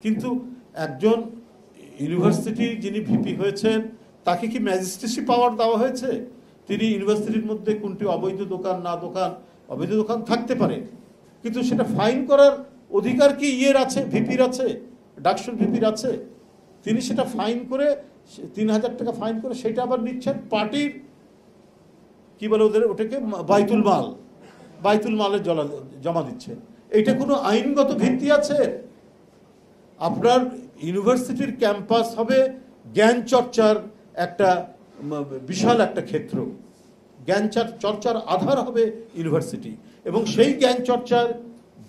কিন্তু একজন ইউনিভার্সিটির যিনি ভিপি হয়েছেন তাকে কি ম্যাজিস্ট্রেসি পাওয়ার দেওয়া হয়েছে? তিনি ইউনিভার্সিটির মধ্যে কোনটি অবৈধ দোকান না দোকান, অবৈধ দোকান থাকতে পারে, কিন্তু সেটা ফাইন করার অধিকার কি ইয়ের আছে, ভিপির আছে, ডাকসুর ভিপির আছে? তিনি সেটা ফাইন করে ৩,০০০ টাকা ফাইন করে সেটা আবার নিচ্ছেন পার্টির কি বলে ওদের ওটাকে বাইতুল মালের জমা দিচ্ছে। এটা কোনো আইনগত ভিত্তি আছে? আপনার ইউনিভার্সিটির ক্যাম্পাস হবে জ্ঞান চর্চার একটা বিশাল একটা ক্ষেত্র, জ্ঞান চর্চার আধার হবে ইউনিভার্সিটি, এবং সেই জ্ঞান চর্চার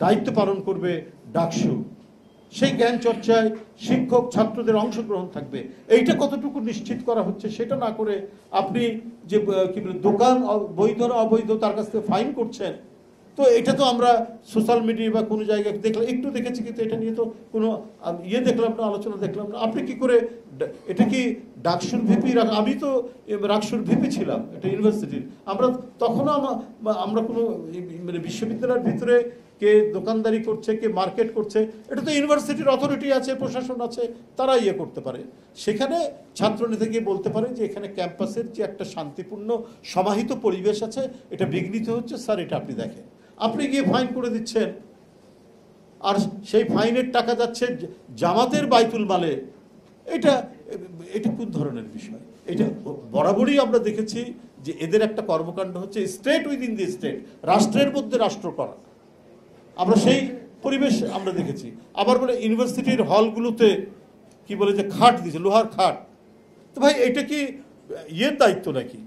দায়িত্ব পালন করবে ডাকসু। সেই জ্ঞান চর্চায় শিক্ষক ছাত্রদের অংশগ্রহণ থাকবে। এইটা কতটুকু নিশ্চিত করা হচ্ছে সেটা না করে আপনি যে কি বলে দোকান বৈধ না অবৈধ তার কাছ থেকে ফাইন করছেন। তো এটা তো আমরা সোশ্যাল মিডিয়া বা কোনো জায়গায় দেখলাম, একটু দেখেছি, কিন্তু এটা নিয়ে তো কোনো দেখলাম না, আলোচনা দেখলাম না। আপনি কি করে এটা কি ডাকসুর ভিপি? আমি তো রাকসুর ভিপি ছিলাম এটা ইউনিভার্সিটির। আমরা তখনও আমরা কোনো মানে বিশ্ববিদ্যালয়ের ভিতরে কে দোকানদারি করছে, কে মার্কেট করছে, এটা তো ইউনিভার্সিটির অথরিটি আছে, প্রশাসন আছে, তারা করতে পারে। সেখানে ছাত্রনেতা গিয়ে বলতে পারে যে এখানে ক্যাম্পাসের যে একটা শান্তিপূর্ণ সমাহিত পরিবেশ আছে এটা বিঘ্নিত হচ্ছে, স্যার এটা আপনি দেখেন। আপনি গিয়ে ফাইন করে দিচ্ছেন, আর সেই ফাইনের টাকা যাচ্ছে জামাতের বাইতুল মালে। এটা কোন ধরনের বিষয়? এটা বরাবরই আমরা দেখেছি যে এদের একটা কর্মকাণ্ড হচ্ছে স্টেট উইদিন দি স্টেট, রাষ্ট্রের মধ্যে রাষ্ট্র করা। আমরা সেই পরিবেশ আমরা দেখেছি। আবার বলে ইউনিভার্সিটির হলগুলোতে কি বলে যে খাট দিয়েছে, লোহার খাট। তো ভাই এটা কি দায়িত্ব নাকি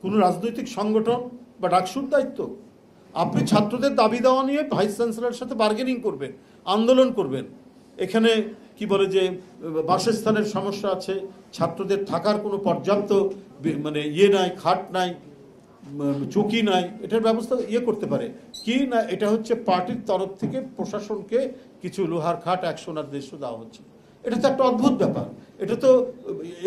কোনো রাজনৈতিক সংগঠন বা ডাকসুর দায়িত্ব? আপনি ছাত্রদের দাবি দেওয়া নিয়ে ভাইস চ্যান্সেলরের সাথে বার্গেনিং করবেন, আন্দোলন করবেন। এখানে কি বলে যে বাসস্থানের সমস্যা আছে, ছাত্রদের থাকার কোনো পর্যাপ্ত মানে নাই, খাট নাই, চৌকি নাই, এটার ব্যবস্থা করতে পারে কি না? এটা হচ্ছে পার্টির তরফ থেকে প্রশাসনকে কিছু লোহার খাট ১ সোনার ১৫০ দেওয়া হচ্ছে। এটা তো একটা অদ্ভুত ব্যাপার। এটা তো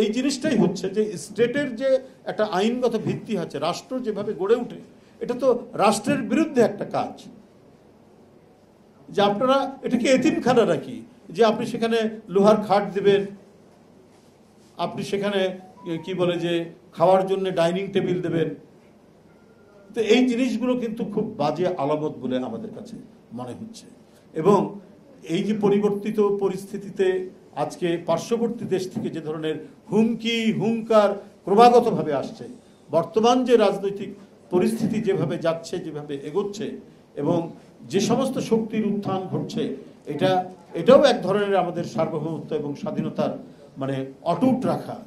এই জিনিসটাই হচ্ছে যে স্টেটের যে একটা আইনগত ভিত্তি আছে, রাষ্ট্র যেভাবে গড়ে ওঠে, এটা তো রাষ্ট্রের বিরুদ্ধে একটা কাজ। যে আপনারা এটাকে এতিমখানা নাকি যে আপনি সেখানে লোহার খাট দেবেন, আপনি সেখানে কি বলে যে খাওয়ার জন্য ডাইনিং টেবিল দেবেন? তো এই জিনিসগুলো কিন্তু খুব বাজে আলামত বলে আমাদের কাছে মনে হচ্ছে। এবং এই যে পরিবর্তিত পরিস্থিতিতে আজকে পার্শ্ববর্তী দেশ থেকে যে ধরনের হুঙ্কার ক্রমাগতভাবে আসছে, বর্তমান যে রাজনৈতিক পরিস্থিতি যেভাবে যাচ্ছে, যেভাবে এগোচ্ছে, এবং যে সমস্ত শক্তির উত্থান ঘটছে, এটাও এক ধরনের আমাদের সার্বভৌমত্ব এবং স্বাধীনতার মানে অটুট রাখার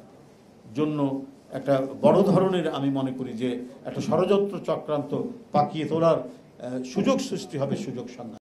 জন্য একটা বড় ধরনের, আমি মনে করি যে একটা ষড়যন্ত্র চক্রান্ত পাকিয়ে তোলার সুযোগ সৃষ্টি হবে, সুযোগ সন্ধান।